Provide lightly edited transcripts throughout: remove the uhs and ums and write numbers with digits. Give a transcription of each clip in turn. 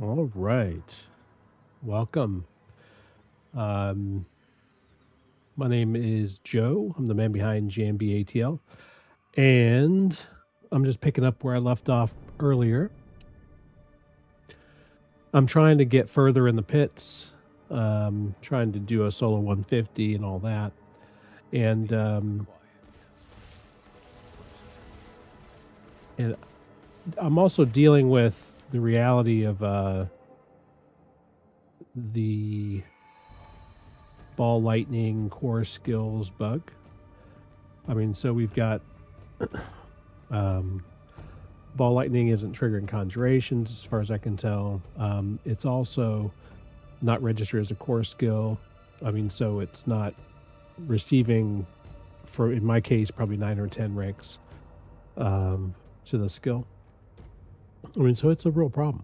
All right. Welcome. Um, my name is Joe. I'm the man behind JMBATL. And I'm just picking up where I left off earlier. I'm trying to get further in the pits, trying to do a solo 150 and all that. And and I'm also dealing with the reality of the ball lightning core skills bug. I mean, so we've got ball lightning isn't triggering conjurations as far as I can tell. It's also not registered as a core skill. I mean, so it's not receiving, for in my case, probably 9 or 10 ranks to the skill. I mean, so it's a real problem.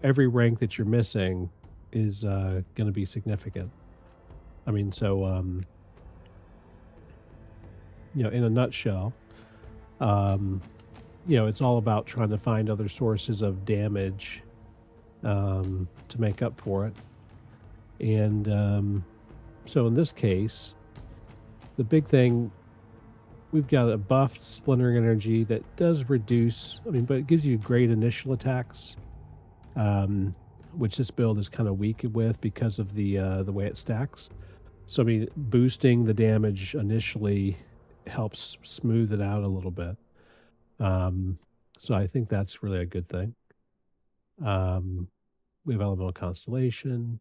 Every rank that you're missing is going to be significant. I mean, so in a nutshell, it's all about trying to find other sources of damage to make up for it. And so in this case, the big thing, we've got a buffed splintering energy that does reduce, but it gives you great initial attacks, which this build is kind of weak with because of the way it stacks. So boosting the damage initially helps smooth it out a little bit. So I think that's really a good thing. We have elemental constellation.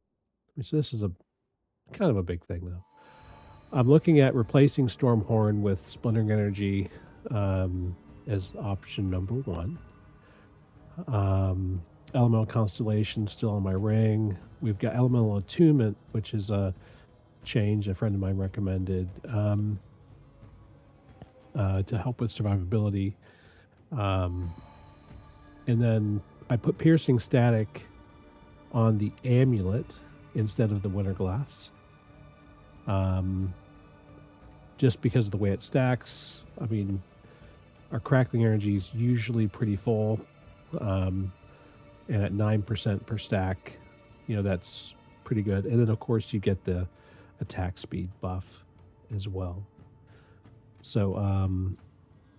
So this is a kind of a big thing, though. I'm looking at replacing Stormhorn with Splintering Energy as option number one. Elemental Constellation still on my ring. We've got Elemental Attunement, which is a change a friend of mine recommended to help with survivability. And then I put Piercing Static on the Amulet instead of the Winter Glass. Just because of the way it stacks. I mean, our Crackling Energy is usually pretty full. And at 9% per stack, that's pretty good. And then, of course, you get the attack speed buff as well. So, and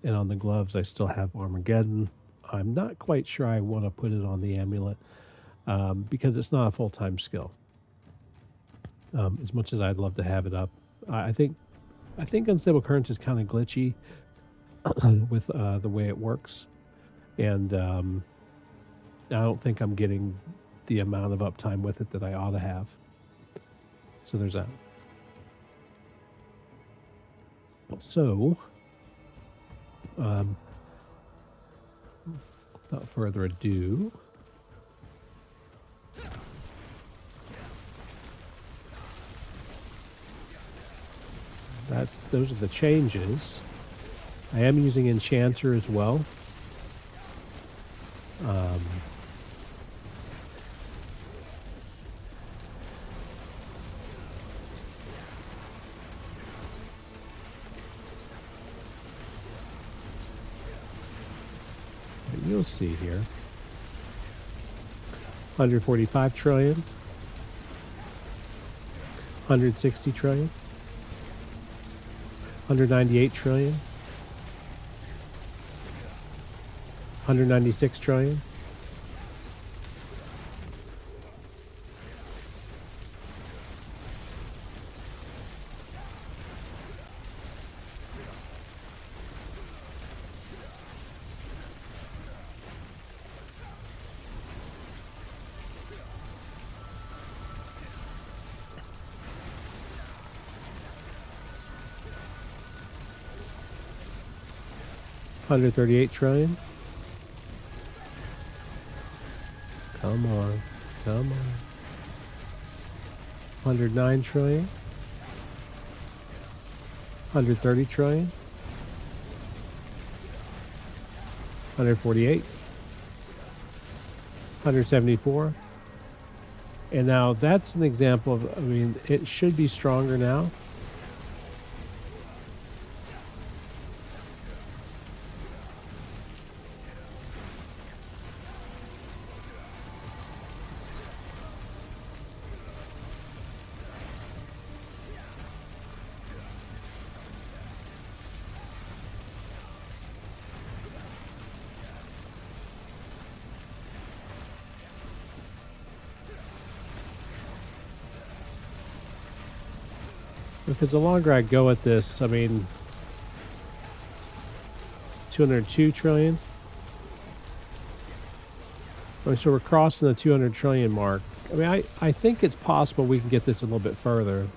on the gloves, I still have Armageddon. I'm not quite sure I want to put it on the Amulet because it's not a full-time skill. As much as I'd love to have it up, I think Unstable Currents is kind of glitchy with the way it works, and I don't think I'm getting the amount of uptime with it that I ought to have. So there's that. So, without further ado, those are the changes. I am using Enchanter as well. You'll see here. 145 trillion. 160 trillion. 198 trillion. 196 trillion. $138 trillion. Come on. 109 trillion. 130 trillion. 148. 174. And now that's an example of, it should be stronger now. Because the longer I go at this, I mean, 202 trillion. I mean, so we're crossing the 200 trillion mark. I mean, I think it's possible we can get this a little bit further.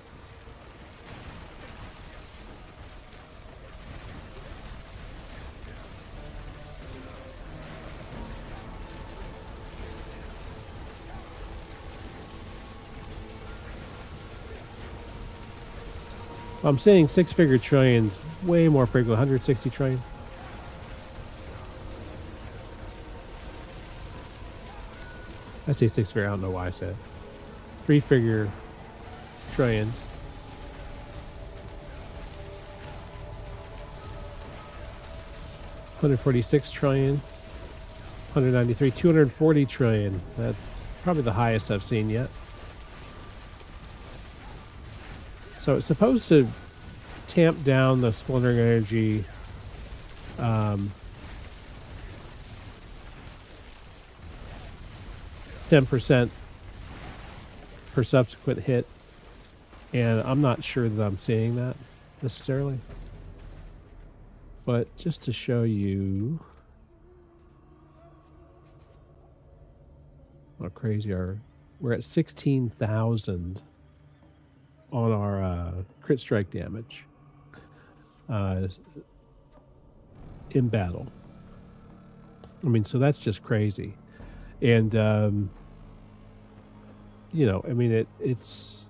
I'm saying six-figure trillions way more frequent, 160 trillion. I say six-figure, I don't know why I said. Three-figure trillions. $146 trillion, 193, 240 trillion. That's probably the highest I've seen yet. So it's supposed to tamp down the splintering energy 10% per subsequent hit. And I'm not sure that I'm seeing that necessarily. But just to show you how crazy we're at 16,000 on our crit strike damage in battle. I mean, so that's just crazy. And, you know, I mean, it's,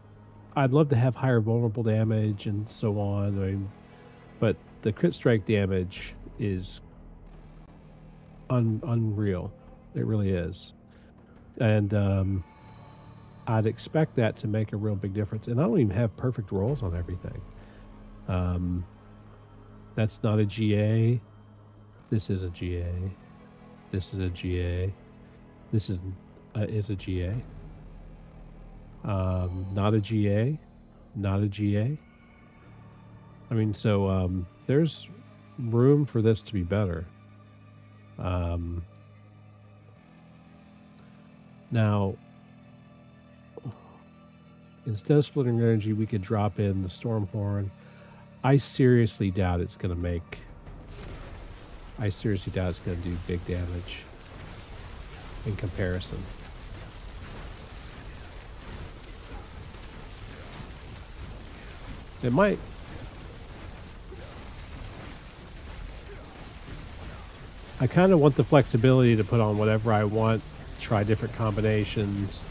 I'd love to have higher vulnerable damage and so on. I mean, but the crit strike damage is unreal. It really is. And I'd expect that to make a real big difference. And I don't even have perfect rolls on everything. That's not a GA. This is a GA. This is a GA. This is a GA. Not a GA. Not a GA. I mean, so there's room for this to be better. Now, instead of splitting energy, we could drop in the Stormhorn. I seriously doubt it's going to make... I seriously doubt it's going to do big damage in comparison. It might... I kind of want the flexibility to put on whatever I want, try different combinations.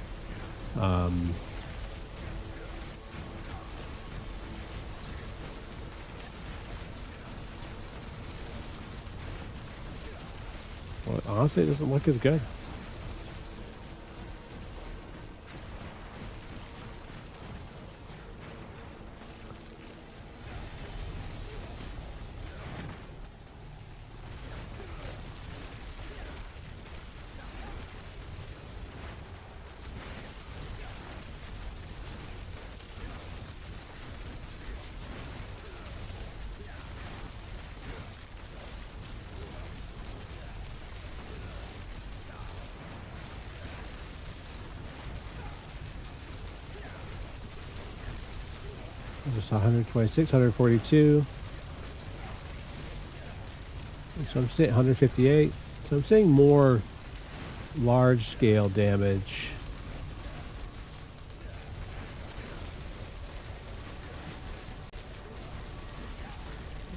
Well, honestly, it doesn't look as good. Just 126, 142. So I'm saying 158. So I'm saying more large scale damage.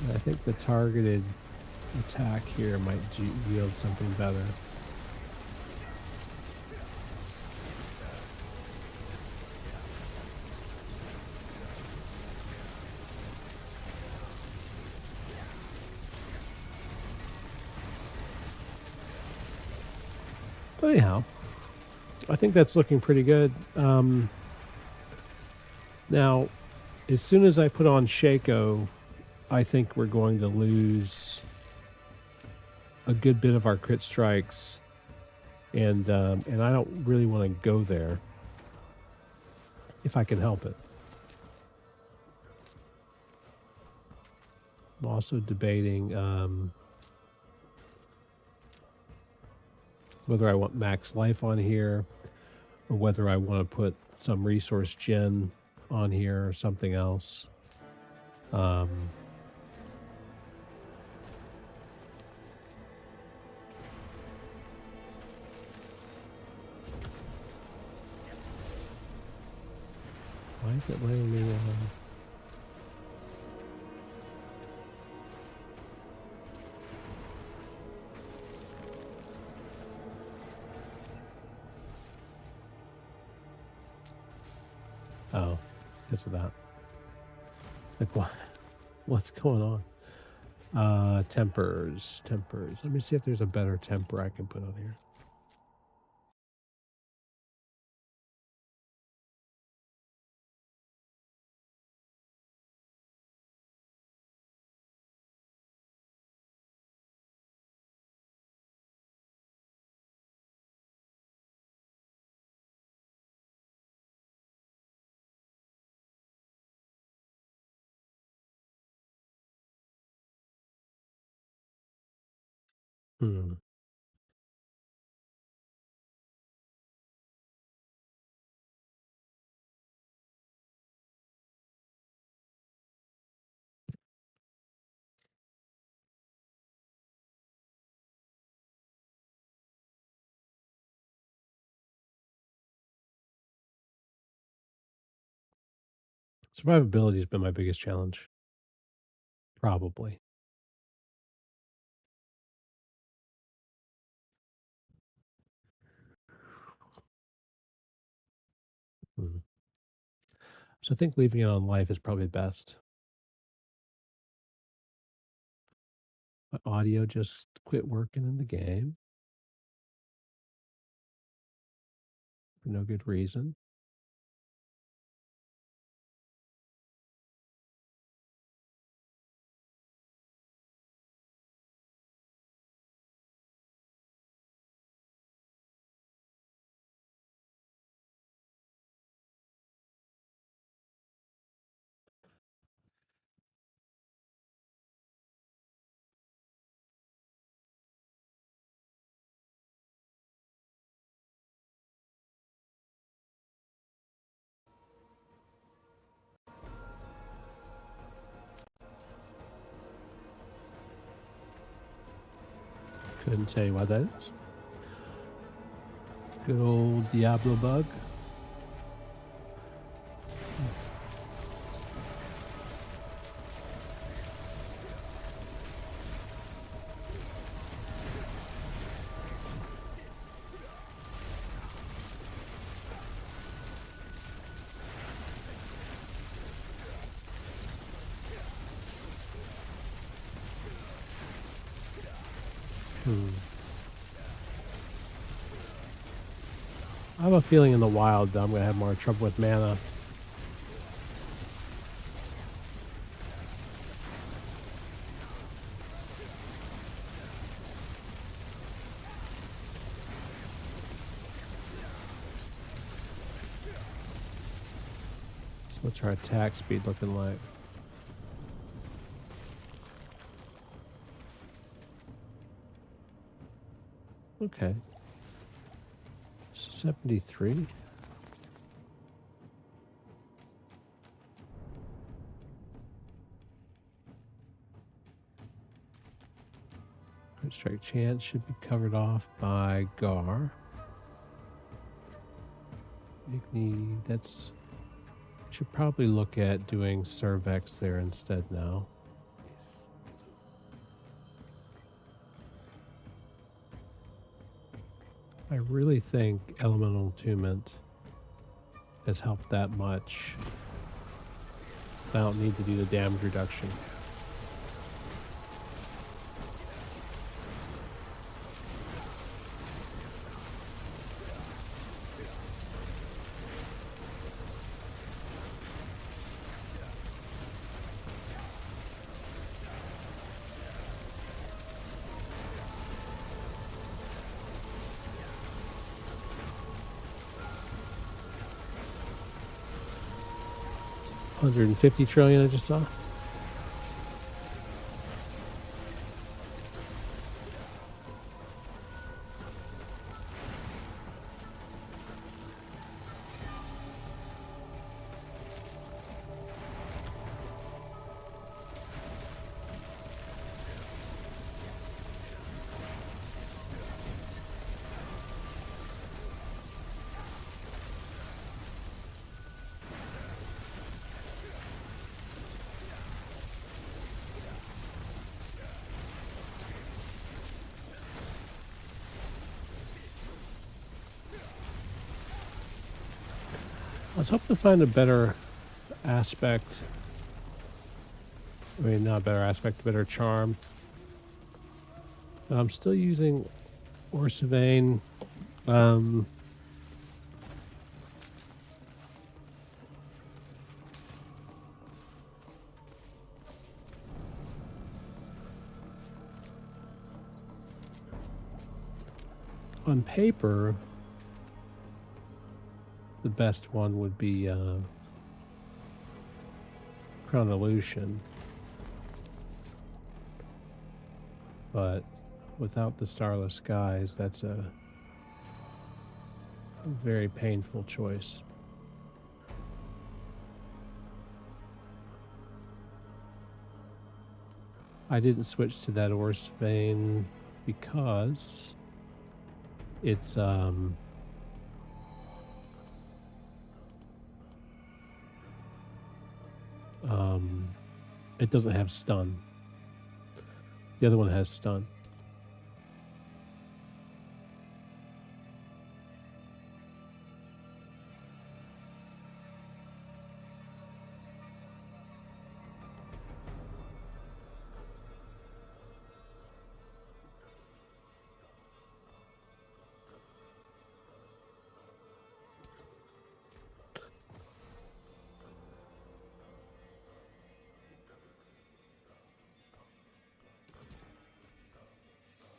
And I think the targeted attack here might yield something better. But anyhow, I think that's looking pretty good. Now, as soon as I put on Shaco, I think we're going to lose a good bit of our crit strikes, and I don't really want to go there if I can help it. I'm also debating whether I want max life on here or whether I want to put some resource gen on here or something else. Um, why is it letting me? Oh, because of that. Like what? What's going on? Tempers. Let me see if there's a better temper I can put on here. Hmm. Survivability has been my biggest challenge, probably. Hmm. So I think leaving it on life is probably best. My audio just quit working in the game for no good reason. Couldn't tell you why that is. Good old Diablo bug. Hmm. I have a feeling in the wild that I'm going to have more trouble with mana. So what's our attack speed looking like? Okay. 73? Crit strike chance should be covered off by Gar. Igni, that's... Should probably look at doing Cervex there instead now. I really think Elemental Attunement has helped that much. I don't need to do the damage reduction. $150 trillion I just saw. I was hoping to find a better aspect. I mean, not a better aspect, better charm. But I'm still using Orsivane. On paper, the best one would be Chronolution. But without the Starless Skies, that's a very painful choice. I didn't switch to that Orsivane because it's it doesn't have stun. The other one has stun.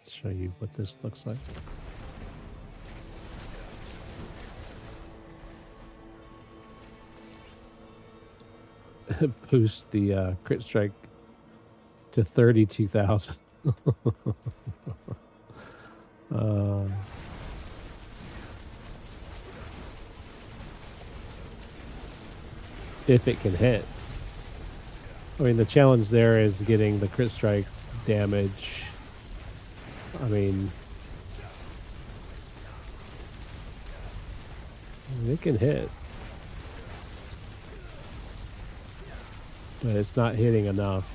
Show you what this looks like. Boost the crit strike to 32,000. If it can hit. I mean, the challenge there is getting the crit strike damage. I mean, it can hit, but it's not hitting enough.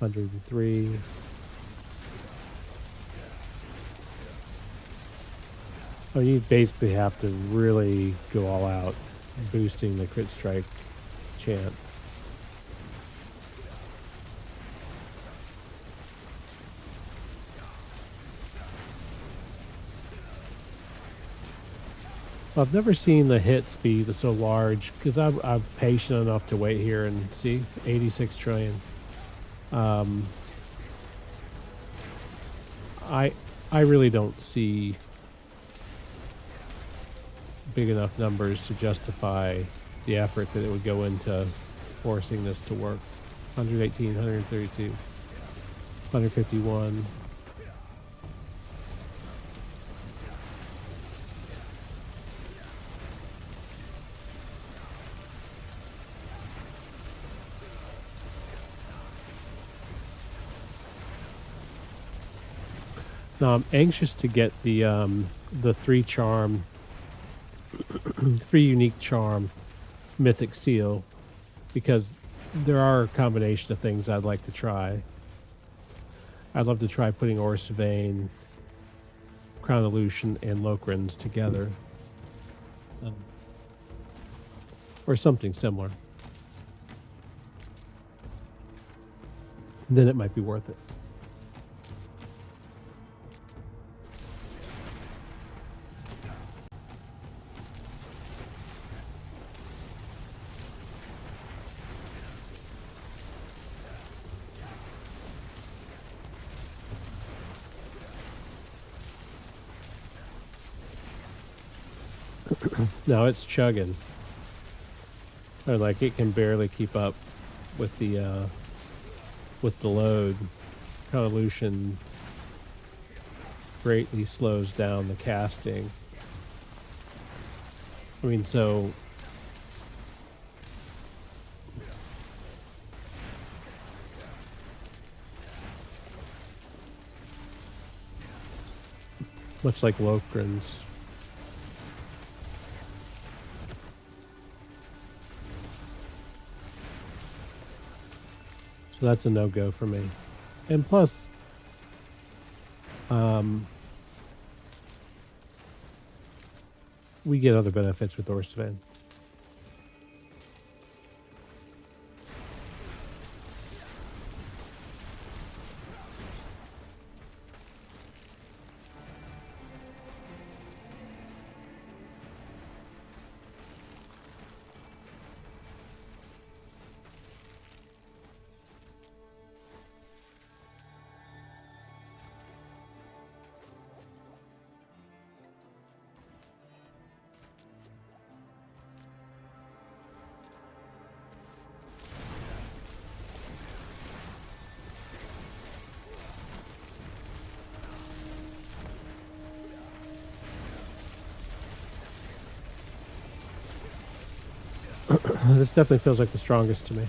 $103. Oh, you basically have to really go all out, boosting the crit strike chance. I've never seen the hits be so large because I'm patient enough to wait here and see 86 trillion. I really don't see big enough numbers to justify the effort that it would go into forcing this to work. 118, 132, 151. Now I'm anxious to get the 3 charm, 3 unique charm mythic seal, because there are a combination of things I'd like to try. I'd love to try putting Orsivane, Chronolution, and Locrins together, or something similar. Then it might be worth it. No, it's chugging. Or like it can barely keep up with the load. Chronolution greatly slows down the casting. I mean, so much like Locrins. So that's a no-go for me. And plus, we get other benefits with Orstvan. This definitely feels like the strongest to me.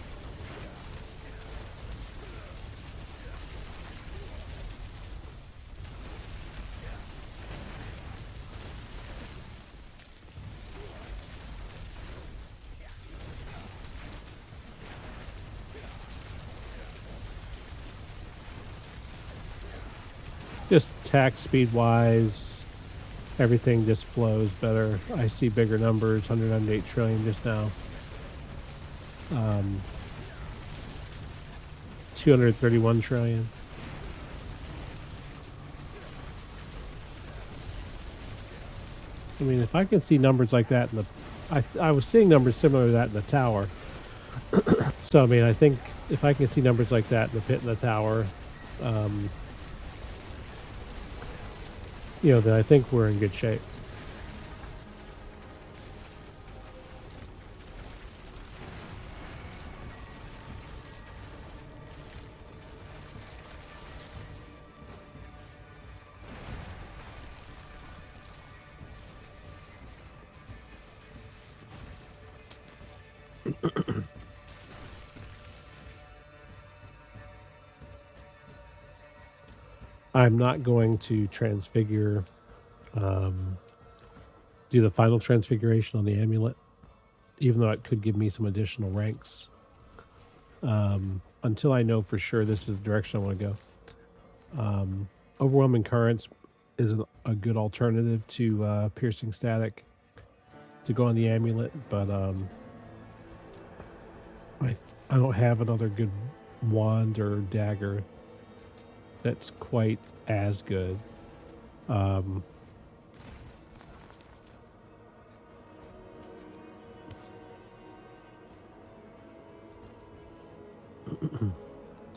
Just attack speed wise, everything just flows better. I see bigger numbers, 198 trillion just now. 231 trillion. I mean, if I can see numbers like that in the... I was seeing numbers similar to that in the tower. So, I mean, I think if I can see numbers like that in the pit and the tower, you know, then I think we're in good shape. I'm not going to transfigure, do the final transfiguration on the amulet, even though it could give me some additional ranks. Until I know for sure this is the direction I want to go. Overwhelming Currents is a good alternative to Piercing Static to go on the amulet, but I don't have another good wand or dagger that's quite as good. So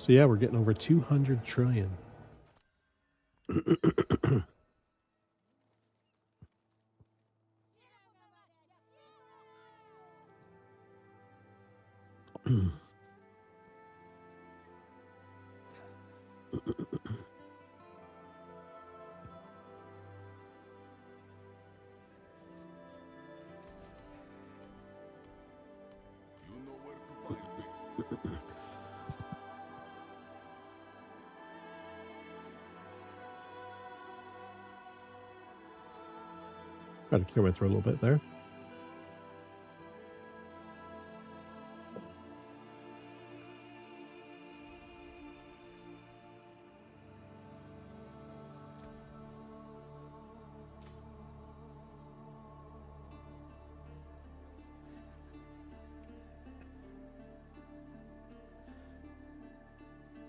yeah, we're getting over 200 trillion. Try to clear my throat a little bit there.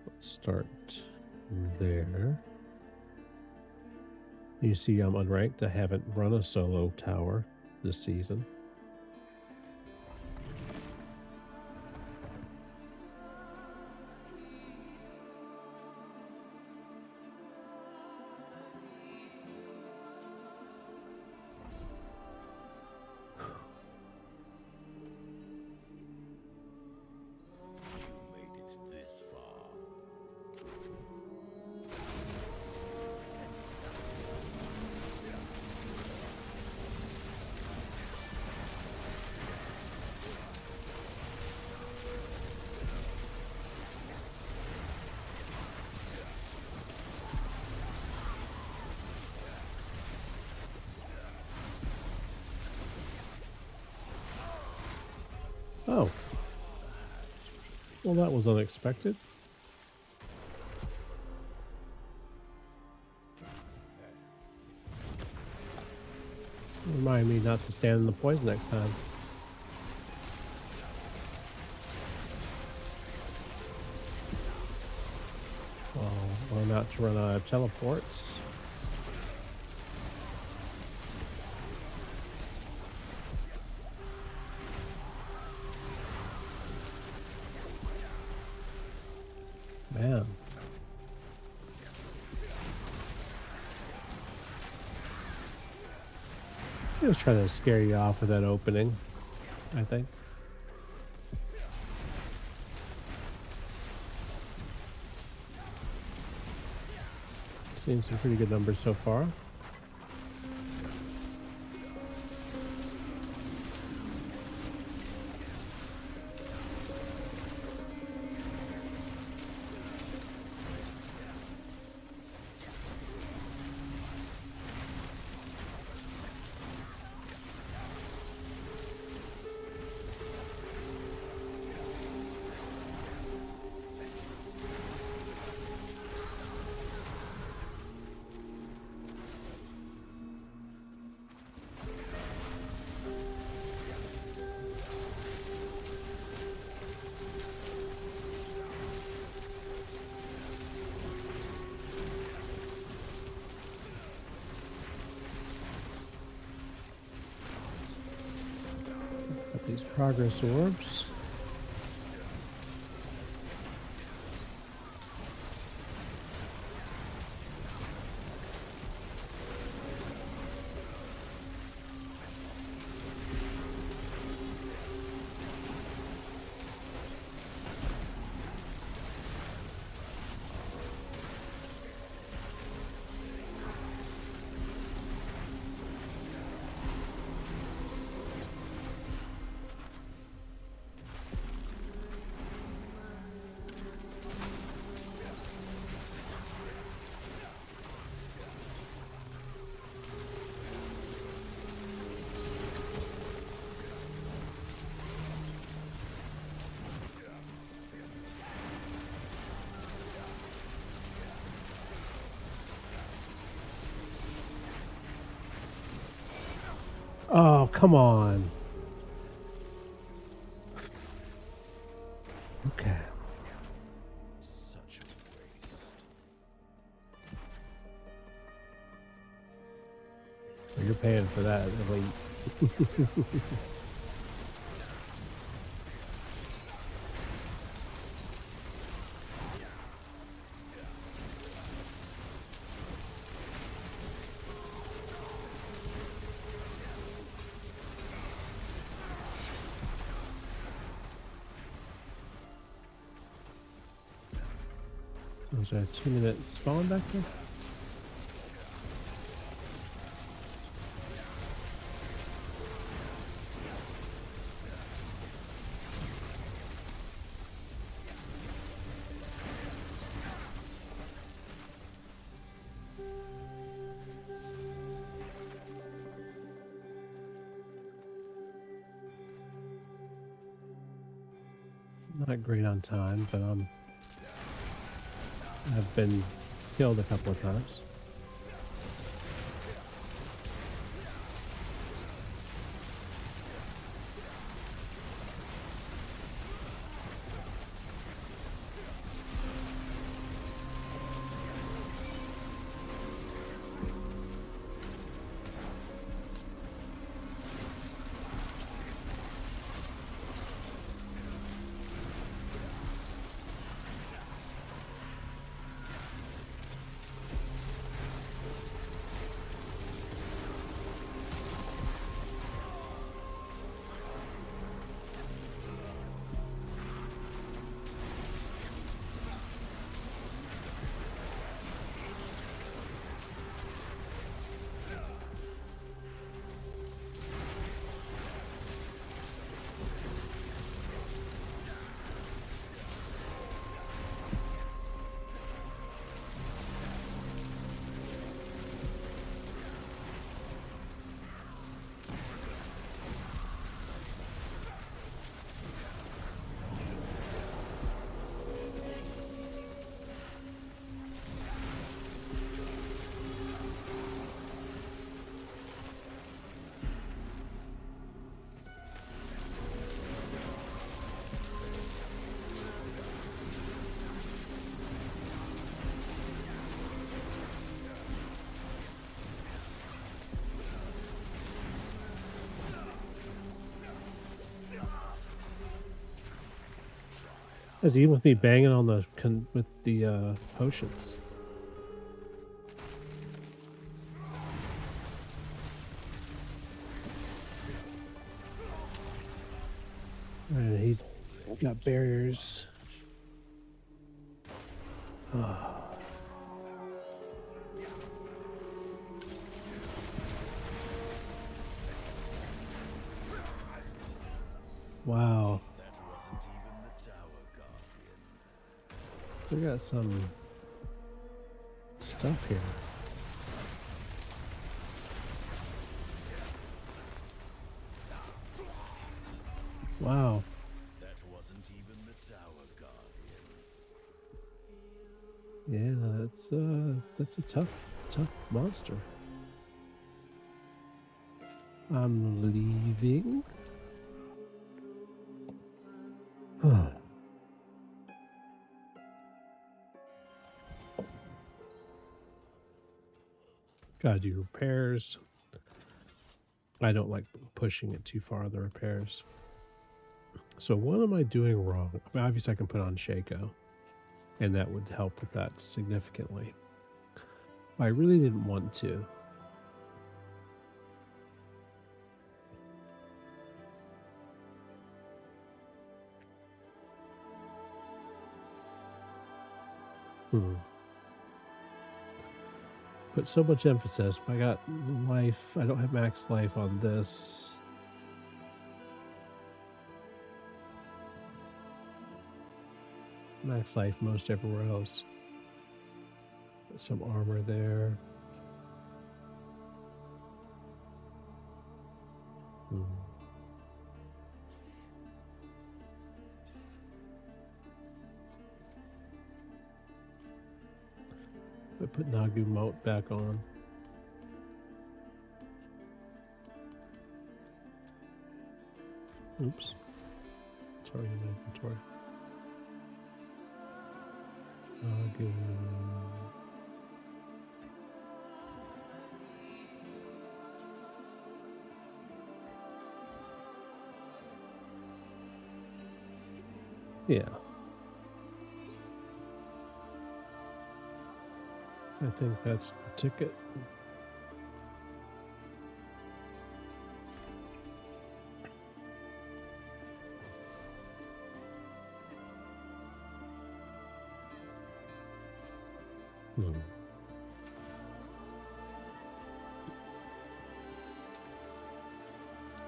Let's start there. You see I'm unranked. I haven't run a solo tower this season. Oh. Well, that was unexpected. Remind me not to stand in the poison next time. Well, we're not to run out of teleports. Man. He was trying to scare you off with that opening, I think. Seeing some pretty good numbers so far. Got these progress orbs. Oh, come on. Okay. Such a waste. Well, you're paying for that, elite. Was there a 2-minute spawn back there? Not great on time, but I've been killed a couple of times. As even with me banging on the with the potions. And he's got barriers. Wow. That wasn't even the tower guardian. We got some stuff here. Wow. That wasn't even the tower guardian. Yeah, that's a tough monster. I'm leaving. Gotta do repairs. I don't like pushing it too far on the repairs. So what am I doing wrong? I mean, obviously I can put on Shaco, and that would help with that significantly. I really didn't want to. Put so much emphasis. I got life. I don't have max life on this. Max life most everywhere else. Some armor there. I put Nagu Moat back on. Oops. Sorry, in inventory. Nagu. Yeah. I think that's the ticket.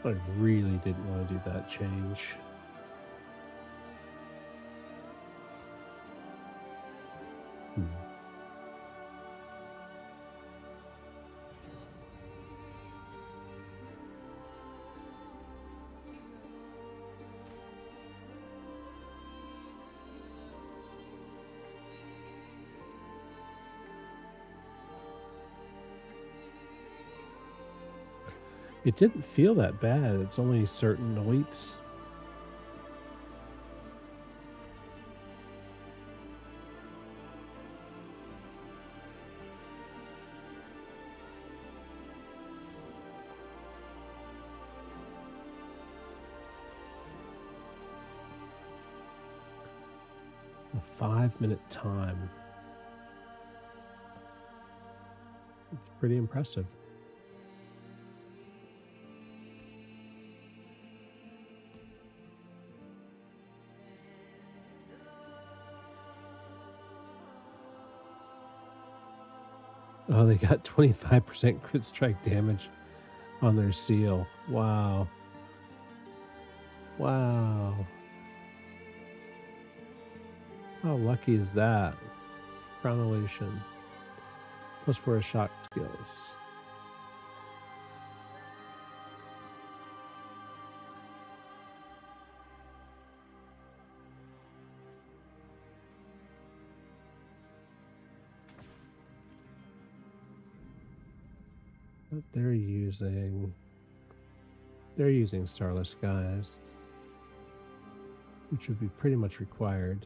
I really didn't want to do that change. It didn't feel that bad. It's only certain elites. A 5-minute time. It's pretty impressive. Oh, they got 25% crit strike damage on their seal. Wow. Wow. How lucky is that? Crown Illusion. Plus 4 shock skills. But they're using Starless Skies, which would be pretty much required.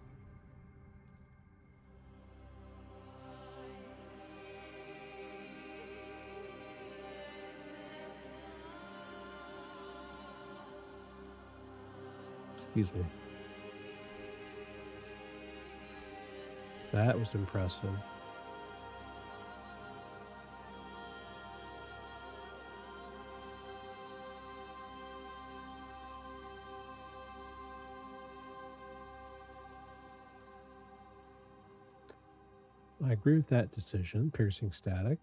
Excuse me. That was impressive. I agree with that decision, piercing static.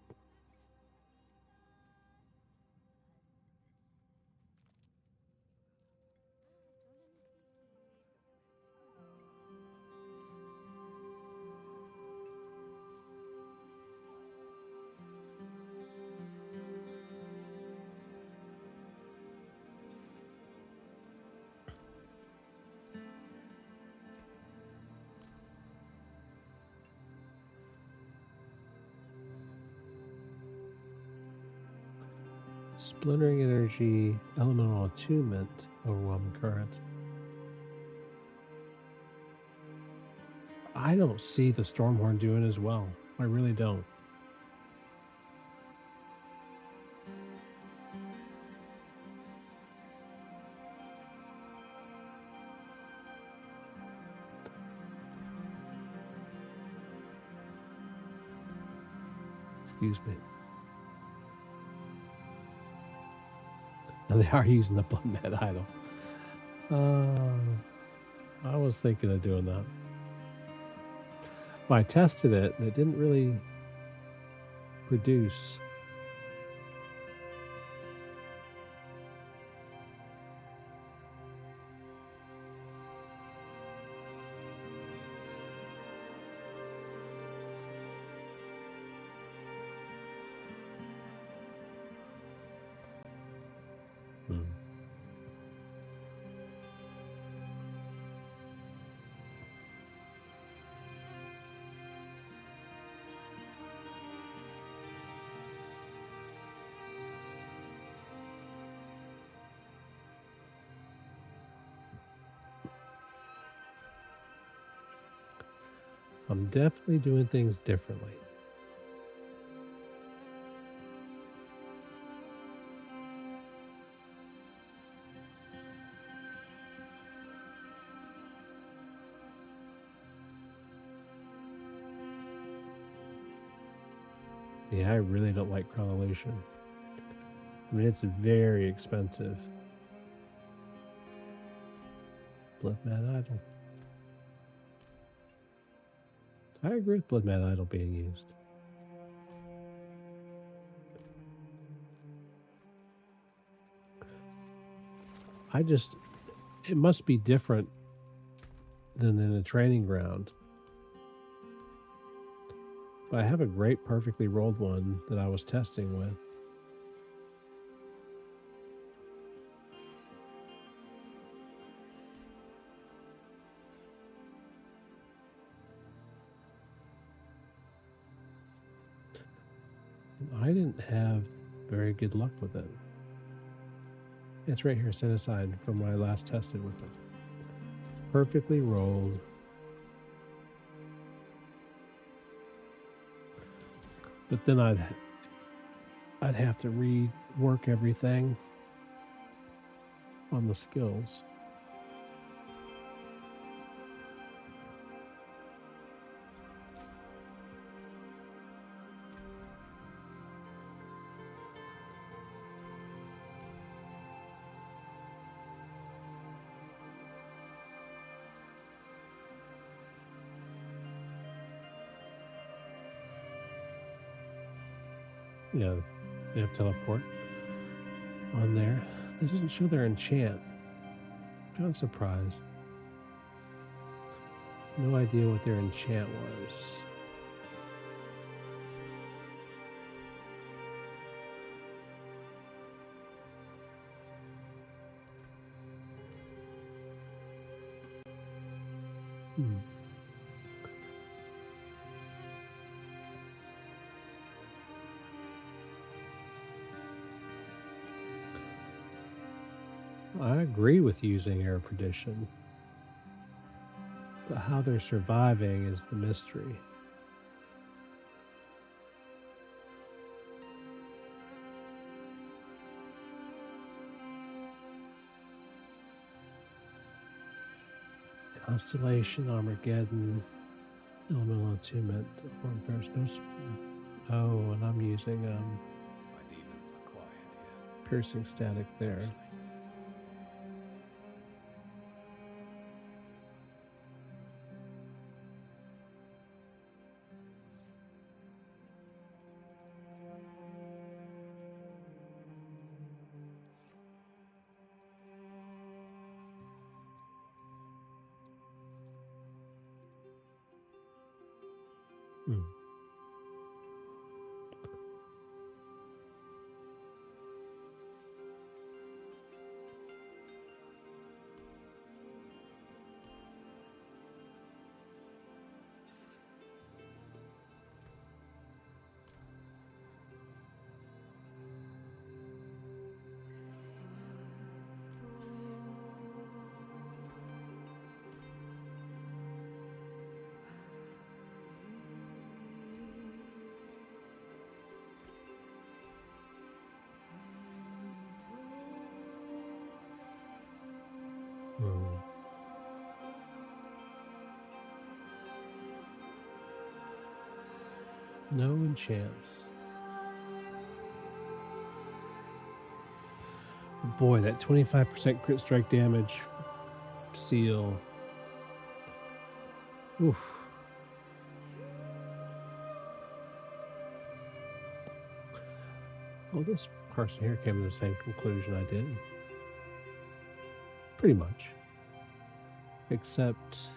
Splintering energy, elemental attunement, overwhelming current. I don't see the Stormhorn doing as well. I really don't. Excuse me. Now they are using the Blood Mad Idol. I was thinking of doing that. Well, I tested it and it didn't really produce. I'm definitely doing things differently. Yeah, I really don't like Chronolution. I mean, it's very expensive. Blood Mad Idol. I agree with Blood Mad Idol being used. It must be different than in a training ground. But I have a great perfectly rolled one that I was testing with. I didn't have very good luck with it. It's right here, set aside from when I last tested with it. Perfectly rolled. But then I'd have to rework everything on the skills. Yeah, they have teleport on there. It doesn't show their enchant. I'm surprised. No idea what their enchant was. I agree with using air perdition, but how they're surviving is the mystery. Constellation, Armageddon. Elemental attunement. Form pairs. No. Oh, and I'm using My demons are quiet here. piercing static there. Hmm. Hmm. No enchants. Boy, that 25% crit strike damage seal. Oof. Well, this person here came to the same conclusion I did. Pretty much. Except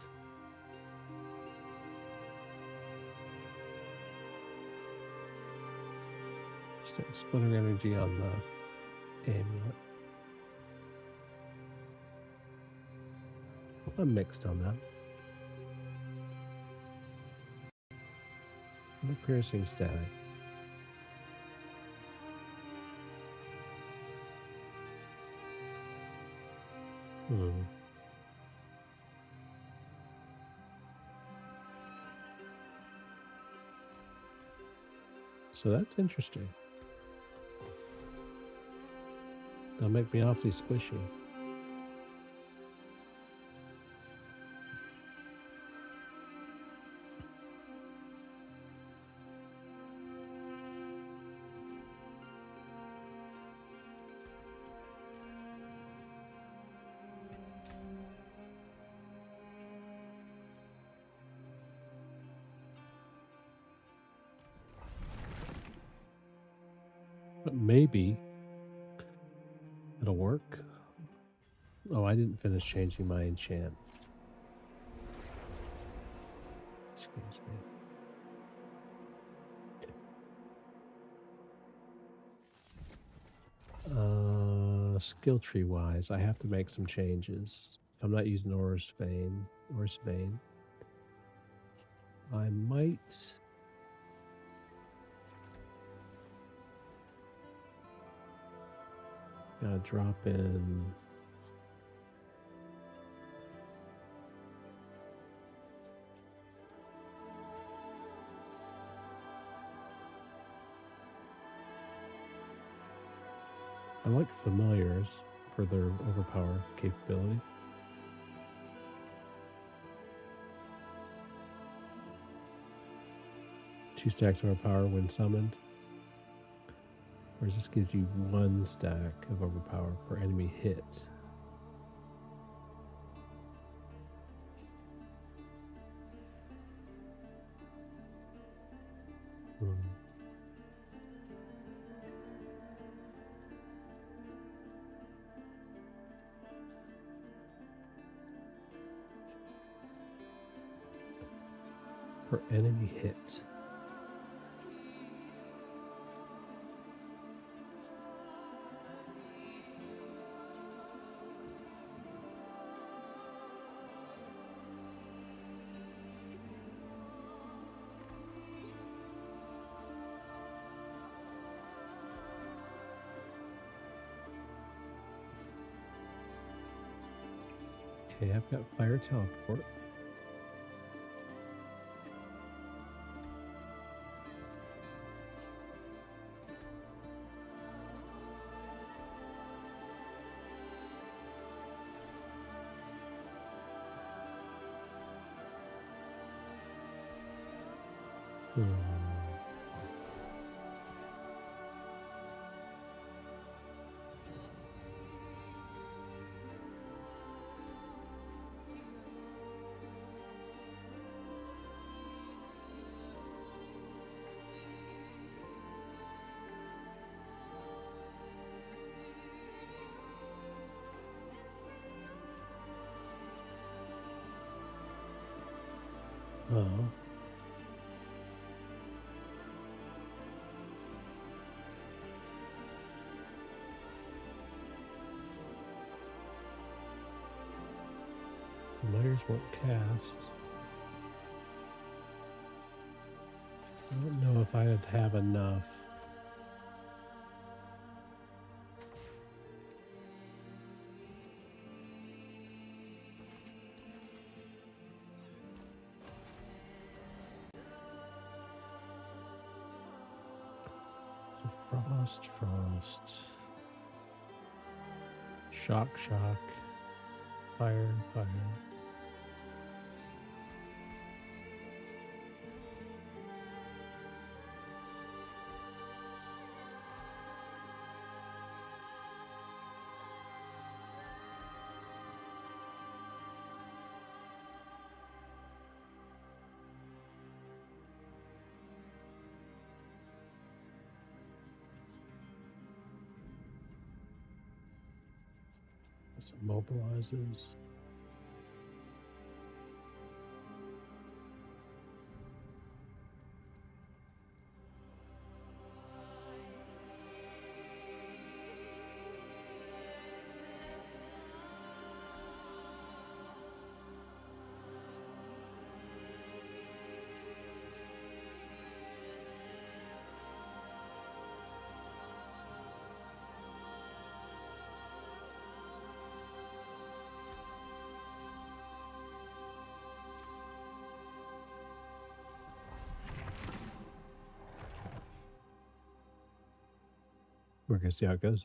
just splitting energy on the amulet. I'm mixed on that. No piercing static. So that's interesting. That'll make me awfully squishy. But maybe it'll work. Oh, I didn't finish changing my enchant. Excuse me. Skill tree wise, I have to make some changes. I'm not using Aura's Vein. I might. Gotta drop in. I like familiars for their overpower capability. Two stacks overpower when summoned. Whereas this gives you 1 stack of overpower per enemy hit. Per enemy hit. Okay, I've got fire teleport. Hmm. Oh. Miners won't cast. I don't know if I'd have enough. So frost. Shock, fire. This immobilizes. We're gonna see how it goes.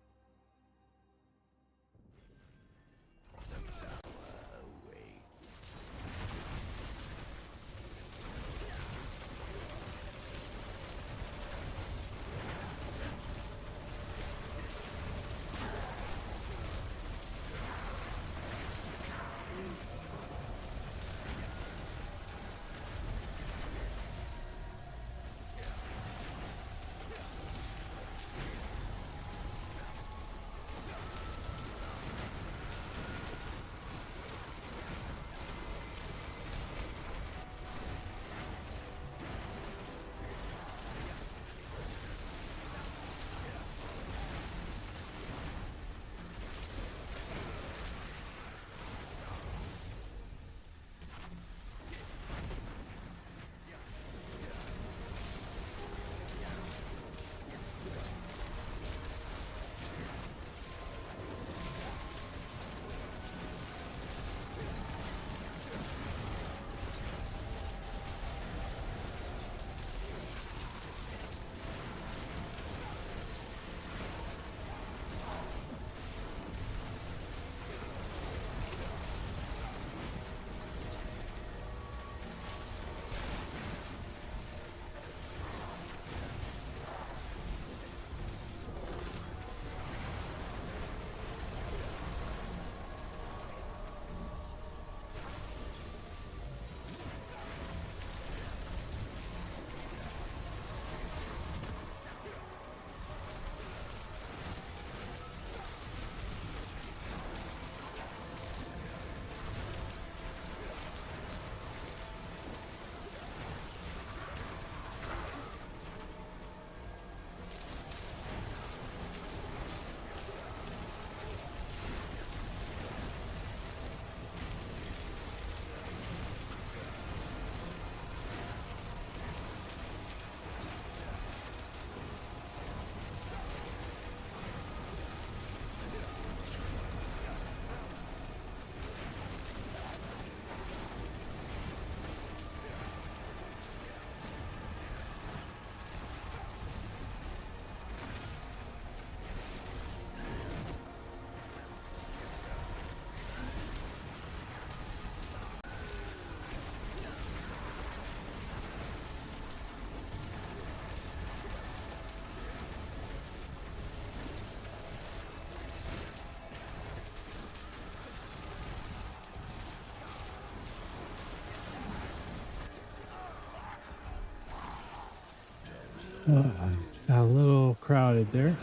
Got a little crowded there.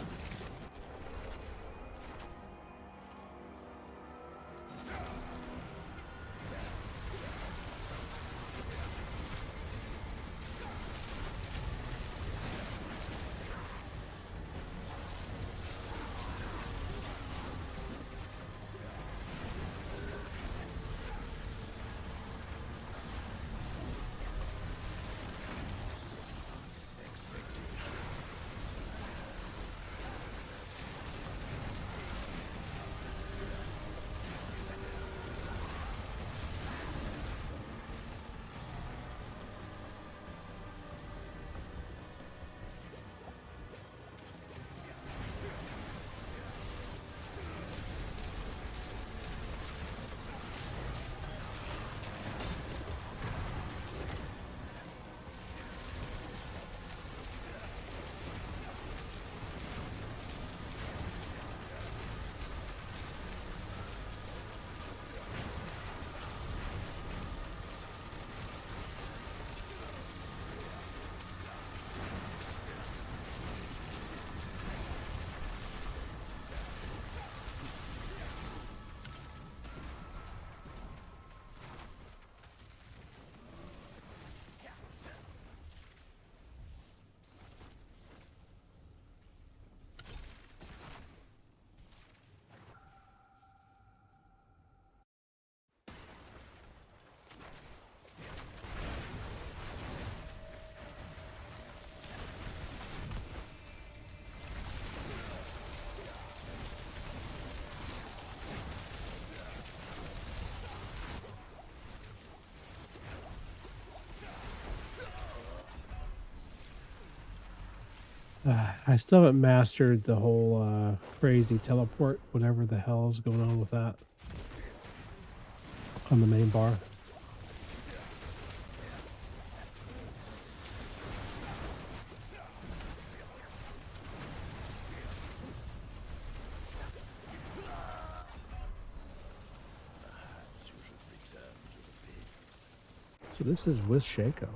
I still haven't mastered the whole crazy teleport, whatever the hell is going on with that on the main bar. So this is with Shaco.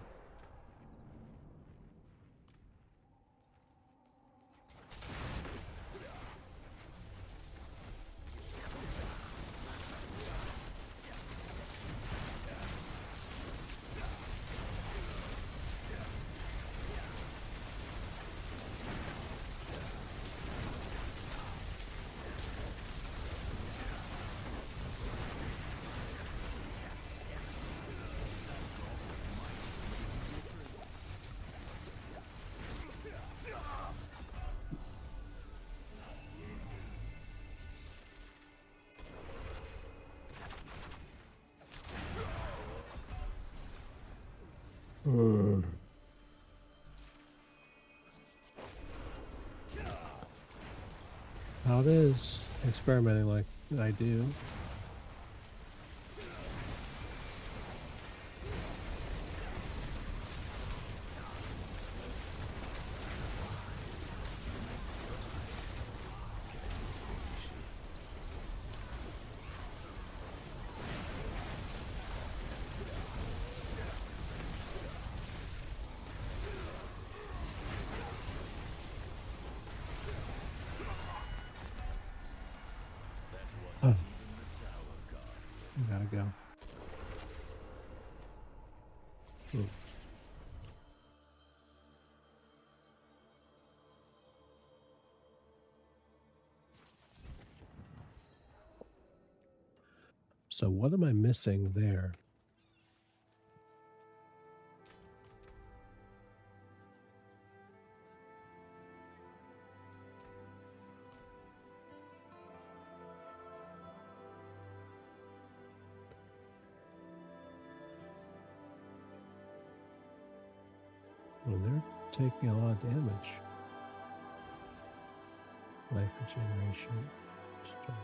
How it is experimenting like I do. Oh, we gotta go. So what am I missing there? Well, they're taking a lot of damage. Life regeneration. Strike.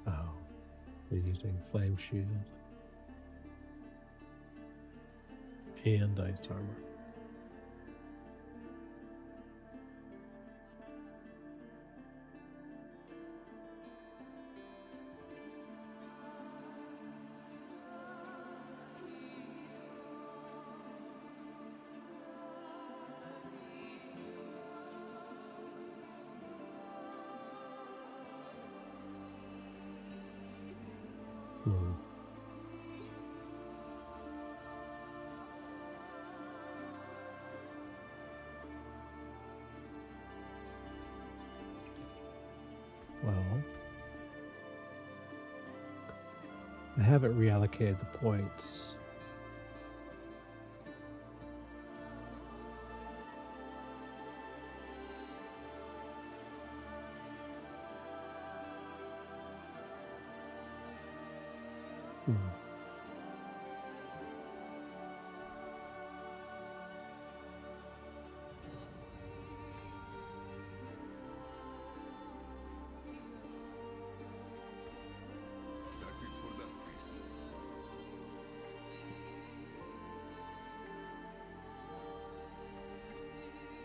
Oh, they're using flame shield. And iced armor. Hmm. Well, I haven't reallocated the points. Hmm. That's it for that piece.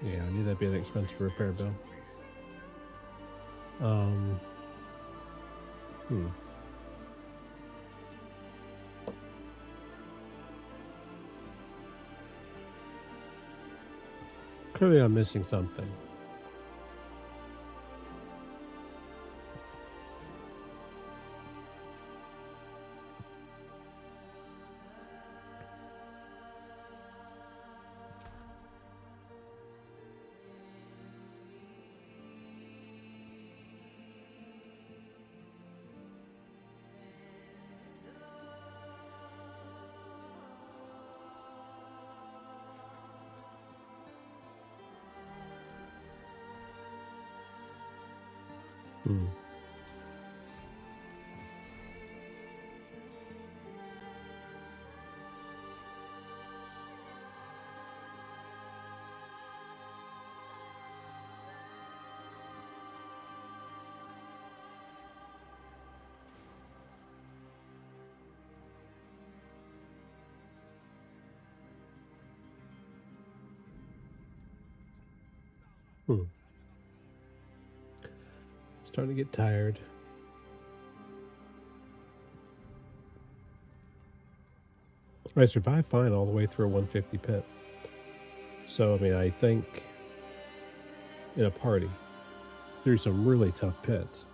Yeah, I knew that'd be an expensive repair bill. Hmm. Clearly I'm missing something. Hmm. Hmm. Starting to get tired. I survived fine all the way through a 150 pit. So, I mean, I think in a party through some really tough pits.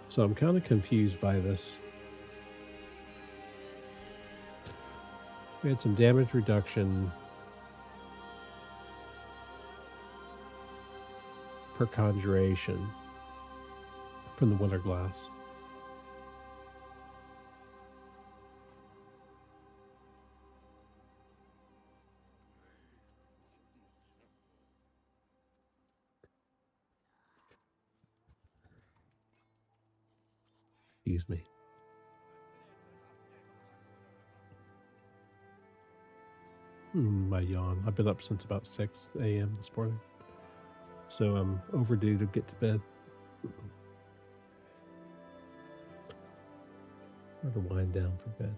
So I'm kind of confused by this. We had some damage reduction per conjuration from the Winter Glass. Excuse me. My yawn. I've been up since about 6 a.m. this morning. So I'm overdue to get to bed. Or to wind down for bed.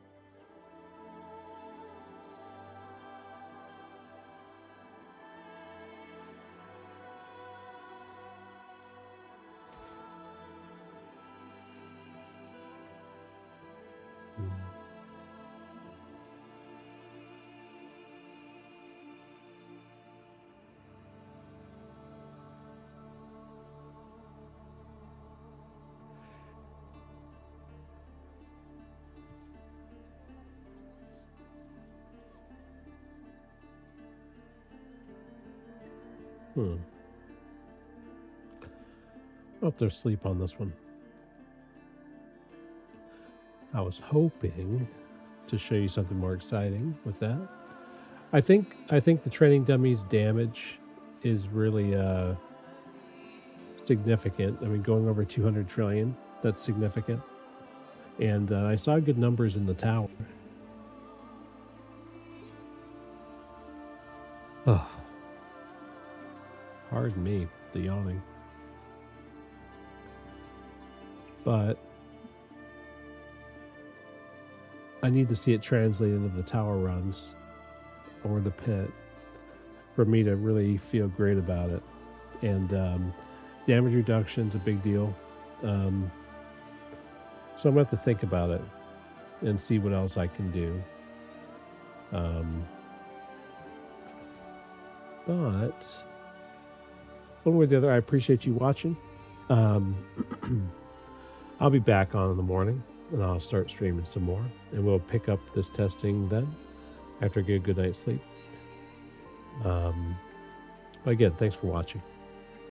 I'll have to sleep on this one. I was hoping to show you something more exciting with that. I think the training dummies damage is really significant. I mean, going over 200 trillion, that's significant. And I saw good numbers in the tower. Oh, pardon me, the yawning. But I need to see it translate into the tower runs or the pit for me to really feel great about it. And damage reduction's a big deal. So I'm going to have to think about it and see what else I can do. But one way or the other, I appreciate you watching. I'll be back on in the morning, and I'll start streaming some more, and we'll pick up this testing then after I get a good night's sleep. But again, thanks for watching.